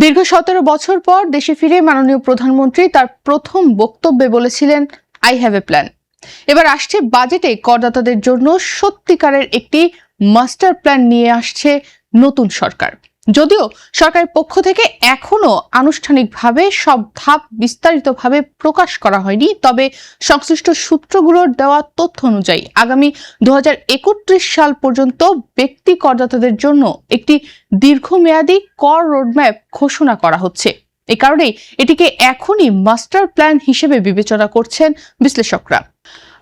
দীর্ঘ 17 বছর পর দেশে ফিরে মাননীয় প্রধানমন্ত্রী তার প্রথম বক্তব্যে বলেছিলেন, আই হ্যাভ এ প্ল্যান। এবার আসছে বাজেটে করদাতাদের জন্য সত্যিকারের একটি মাস্টার প্ল্যান নিয়ে আসছে নতুন সরকার। যদিও সরকারের পক্ষ থেকে এখনো আনুষ্ঠানিকভাবে সব ধাপ বিস্তারিতভাবে প্রকাশ করা হয়নি, তবে সংশ্লিষ্ট সূত্রগুলোর দেওয়া তথ্য অনুযায়ী আগামী 2031 সাল পর্যন্ত ব্যক্তি করদাতাদের জন্য একটি দীর্ঘমেয়াদী কর রোডম্যাপ ঘোষণা করা হচ্ছে। এ কারণেই এটিকে এখনই মাস্টার প্ল্যান হিসেবে বিবেচনা করছেন বিশ্লেষকরা।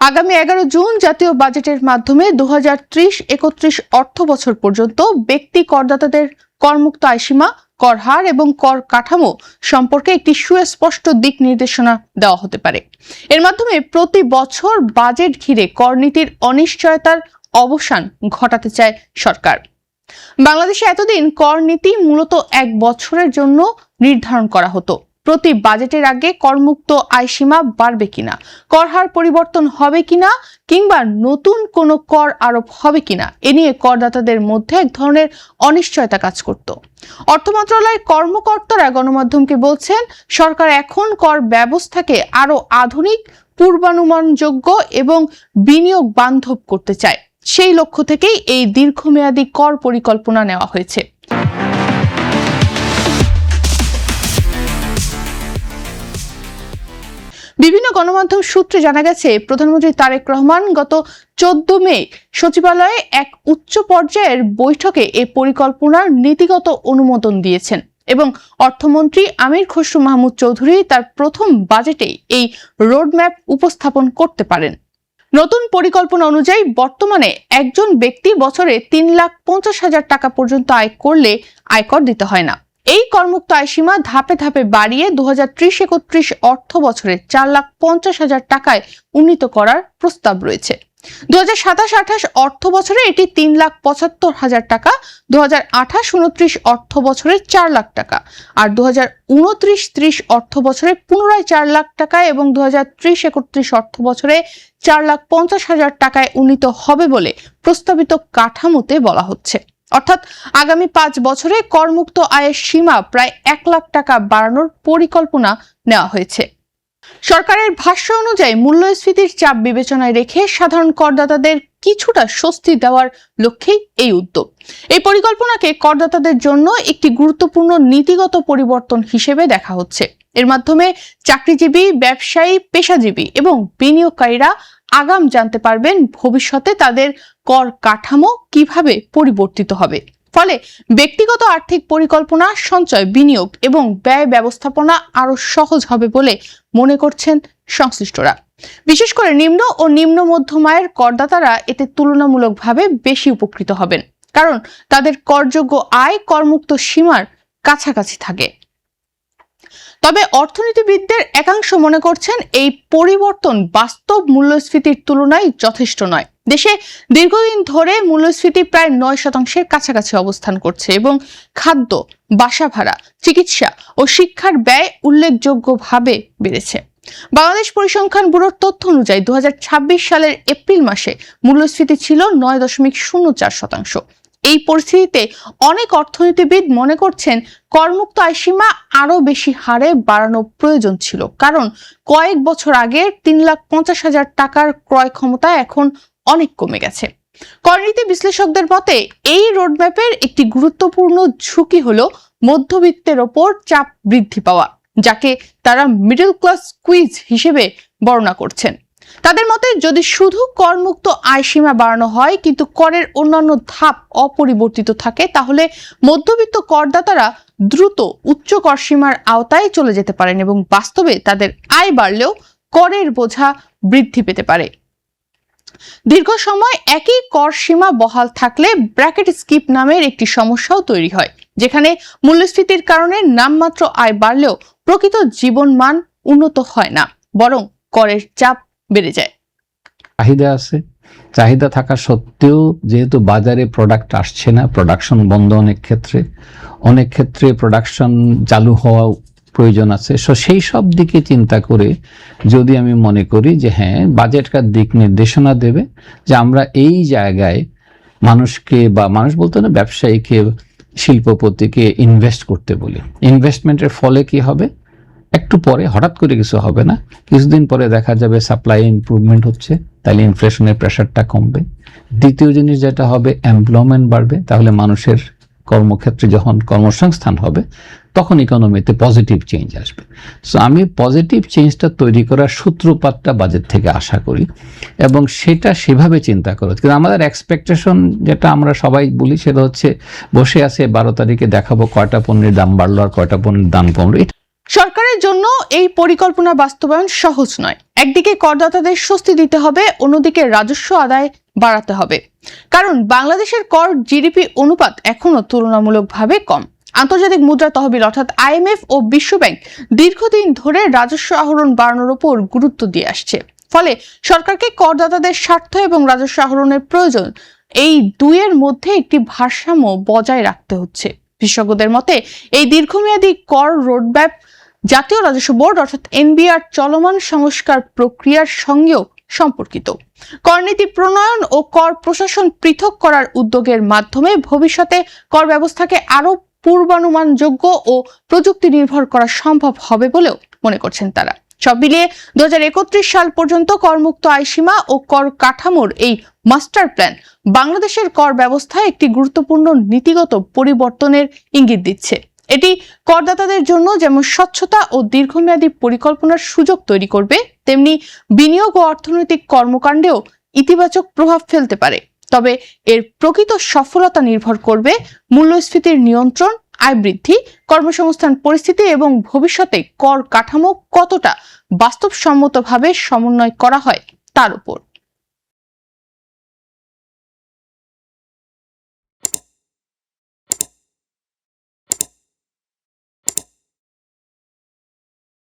আগামী 11 জুন জাতীয় বাজেটের মাধ্যমে 2030-31 অর্থ বছর পর্যন্ত ব্যক্তি করদাতাদের করমুক্ত আয়সীমা, কর হার এবং কর কাঠামো সম্পর্কে একটি সুস্পষ্ট দিক নির্দেশনা দেওয়া হতে পারে। এর মাধ্যমে প্রতি বছর বাজেট ঘিরে করনীতির অনিশ্চয়তার অবসান ঘটাতে চায় সরকার। বাংলাদেশে এতদিন কর নীতি মূলত 1 বছরের জন্য নির্ধারণ করা হতো। প্রতি বাজেটের আগে করমুক্ত আয়সীমা বাড়বে কিনা, কর হার পরিবর্তন হবে কিনা কিংবা নতুন কোনো কর আরোপ হবে কিনা এ নিয়ে করদাতাদের মধ্যে এক ধরনের অনিশ্চয়তা কাজ করত। অর্থ মন্ত্রণালয়ের কর্মকর্তারা গণমাধ্যমকে বলছেন, সরকার এখন কর ব্যবস্থাকে আরো আধুনিক, পূর্বানুমানযোগ্য এবং বিনিয়োগ বান্ধব করতে চায়। সেই লক্ষ্য থেকেই এই দীর্ঘমেয়াদী কর পরিকল্পনা নেওয়া হয়েছে। বিভিন্ন গণমাধ্যম সূত্রে জানা গেছে, প্রধানমন্ত্রী তারেক রহমান গত 14 মে সচিবালয়ে এক উচ্চ পর্যায়ের বৈঠকে এই পরিকল্পনার নীতিগত অনুমোদন দিয়েছেন এবং অর্থমন্ত্রী আমির খসরু মাহমুদ চৌধুরী তার প্রথম বাজেটে এই রোডম্যাপ উপস্থাপন করতে পারেন। নতুন পরিকল্পনা অনুযায়ী বর্তমানে একজন ব্যক্তি বছরে 3,50,000 টাকা পর্যন্ত আয় করলে আয়কর দিতে হয় না। এই করমুক্ত আয়সীমা ধাপে ধাপে বাড়িয়ে 2030-31 অর্থ বছরে 4,50,000 টাকায় উন্নীত করার প্রস্তাব রয়েছে। 2027-28 অর্থ বছরে এটি 3,75,000 টাকা, 2028-29 অর্থ বছরে 4 লাখ টাকা, আর 2029-30 অর্থ বছরে পুনরায় 4 লাখ টাকা এবং 2030-31 অর্থ বছরে 4,50,000 টাকায় উন্নীত হবে বলে প্রস্তাবিত কাঠামোতে বলা হচ্ছে। অর্থাৎ আগামী 5 বছরে করমুক্ত আয়ের সীমা প্রায় 1 লাখ টাকা বাড়ানোর পরিকল্পনা নেওয়া হয়েছে। সরকারের ভাষ্য অনুযায়ী মূল্যস্ফীতির চাপ বিবেচনায় রেখে সাধারণ করদাতাদের কিছুটা স্বস্তি দেওয়ার লক্ষ্যেই এই উদ্যোগ। এই পরিকল্পনাকে করদাতাদের জন্য একটি গুরুত্বপূর্ণ নীতিগত পরিবর্তন হিসেবে দেখা হচ্ছে। এর মাধ্যমে চাকরিজীবী, ব্যবসায়ী, পেশাজীবী এবং বিনিয়োগকারীরা আগাম জানতে পারবেন ভবিষ্যতে তাদের কর কাঠামো কিভাবে পরিবর্তিত হবে। ফলে ব্যক্তিগত আর্থিক পরিকল্পনা, সঞ্চয়, বিনিয়োগ এবং ব্যয় ব্যবস্থাপনা আরো সহজ হবে বলে মনে করছেন সংশ্লিষ্টরা। বিশেষ করে নিম্ন ও নিম্ন মধ্যম আয়ের করদাতারা এতে তুলনামূলকভাবে বেশি উপকৃত হবেন, কারণ তাদের করযোগ্য আয় করমুক্ত সীমার কাছাকাছি থাকে। তবে অর্থনীতিবিদদের একাংশ মনে করছেন, এই পরিবর্তন বাস্তব মূল্যস্ফীতির তুলনায় যথেষ্ট নয়। দেশে দীর্ঘদিন ধরে মূল্যস্ফীতি প্রায় 9% কাছাকাছি অবস্থান করছে এবং খাদ্য, বাসা ভাড়া, চিকিৎসা ও শিক্ষার ব্যয় উল্লেখযোগ্যভাবে বেড়েছে। বাংলাদেশ পরিসংখ্যান ব্যুরোর তথ্য অনুযায়ী 2026 সালের এপ্রিল মাসে মূল্যস্ফীতি ছিল 9.04%। এই পরিস্থিতিতে অনেক অর্থনীতিবিদ মনে করছেন, করমুক্ত আয়সীমা আরো বেশি হারে বাড়ানো প্রয়োজন ছিল, কারণ কয়েক বছর আগে 3,50,000 টাকার ক্রয় ক্ষমতা এখন অনেক কমে গেছে। করনীতি বিশ্লেষকদের মতে এই রোডম্যাপের একটি গুরুত্বপূর্ণ ঝুঁকি হলো মধ্যবিত্তের ওপর চাপ বৃদ্ধি পাওয়া, যাকে তারা মিডল ক্লাস স্কুইজ হিসেবে বর্ণনা করছেন। তাদের মতে যদি শুধু করমুক্ত আয়সীমা বাড়ানো হয় কিন্তু করের অন্যান্য ধাপ অপরিবর্তিত থাকে, তাহলে মধ্যবিত্ত করদাতারা দ্রুত উচ্চ কর সীমার আওতায় চলে যেতে পারেন এবং বাস্তবে তাদের আয় বাড়লেও করের বোঝা বৃদ্ধি পেতে পারে। দীর্ঘ সময় একই কর সীমা বহাল থাকলে ব্র্যাকেট স্কিপ নামের একটি সমস্যাও তৈরি হয়, যেখানে মূল্যস্ফীতির কারণে নামমাত্র আয় বাড়লেও প্রকৃত জীবনমান উন্নত হয় না, বরং করের চাপ বেড়ে যায়। চাহিদা আছে, চাহিদা থাকা সত্ত্বেও যেহেতু বাজারে প্রোডাক্ট আসছে না, প্রোডাকশন বন্ধ, অনেক ক্ষেত্রে প্রোডাকশন চালু হওয়া প্রয়োজন আছে। সেই সব দিকে চিন্তা করে যদি আমি মনে করি যে হ্যাঁ, বাজেটকার দিক নির্দেশনা দেবে যে আমরা এই জায়গায় মানুষকে, বা মানুষ বলতে না, ব্যবসায়ীকে শিল্পপতিকে ইনভেস্ট করতে বলি, ইনভেস্টমেন্টের ফলে কি হবে, একটু পরে হঠাৎ করে কিছু হবে না, কিছুদিন পরে দেখা যাবে সাপ্লাই ইমপ্রুভমেন্ট হচ্ছে, তাহলে ইনফ্লেশনের প্রেশারটা কমবে। দ্বিতীয় জিনিস যেটা হবে, এমপ্লয়মেন্ট বাড়বে, তাহলে মানুষের কর্মক্ষেত্রে যখন কর্মসংস্থান হবে তখন ইকোনমিতে পজিটিভ চেঞ্জ আসবে। সো আমি পজিটিভ চেঞ্জটা তৈরি করার সূত্রপাতটা বাজেট থেকে আশা করি এবং সেটা সেভাবে চিন্তা করো। কিন্তু আমাদের এক্সপেকটেশন যেটা আমরা সবাই বলি সেটা হচ্ছে বসে আছে 12 তারিখে দেখাবো কয়টা পণ্যের দাম বাড়লো আর কয়টা পণ্যের দাম কমলো। সরকারের জন্য এই পরিকল্পনা বাস্তবায়ন সহজ নয়। একদিকে করদাতাদের স্বস্তি দিতে হবে, অন্যদিকে রাজস্ব আদায় বাড়াতে হবে। কারণ বাংলাদেশের কর জিডিপি অনুপাত এখনো তুলনামূলকভাবে কম। আন্তর্জাতিক মুদ্রা তহবিল অর্থাৎ IMF ও বিশ্বব্যাংক দীর্ঘদিন ধরে রাজস্ব আহরণ বাড়ানোর উপর গুরুত্ব দিয়ে আসছে। ফলে সরকারকে করদাতাদের স্বার্থ এবং রাজস্ব আহরণের প্রয়োজন, এই দুইয়ের মধ্যে একটি ভারসাম্য বজায় রাখতে হচ্ছে। বিশেষজ্ঞদের মতে এই দীর্ঘমেয়াদী কর রোডম্যাপ জাতীয় রাজস্ব বোর্ড অর্থাৎ NBR চলমান সংস্কার প্রক্রিয়ার সঙ্গেও সম্পর্কিত। করনীতি প্রণয়ন ও কর প্রশাসন পৃথক করার উদ্যোগের মাধ্যমে ভবিষ্যতে কর ব্যবস্থাকে আরো পূর্বানুমানযোগ্য ও প্রযুক্তি নির্ভর করা সম্ভব হবে বলেও মনে করছেন তারা। সব মিলিয়ে 2031 সাল পর্যন্ত করমুক্ত আয়সীমা ও কর কাঠামোর এই মাস্টার প্ল্যান বাংলাদেশের কর ব্যবস্থায় একটি গুরুত্বপূর্ণ নীতিগত পরিবর্তনের ইঙ্গিত দিচ্ছে। এটি করদাতাদের জন্য যেমন স্বচ্ছতা ও দীর্ঘমেয়াদী পরিকল্পনার সুযোগ তৈরি করবে, তেমনি বিনিয়োগ ও অর্থনৈতিক কর্মকাণ্ডেও ইতিবাচক প্রভাব ফেলতে পারে। তবে এর প্রকৃত সফলতা নির্ভর করবে মূল্যস্ফীতির নিয়ন্ত্রণ, আয় বৃদ্ধি, কর্মসংস্থান পরিস্থিতি এবং ভবিষ্যতে কর কাঠামো কতটা বাস্তবসম্মতভাবে সমন্বয় করা হয় তার উপর।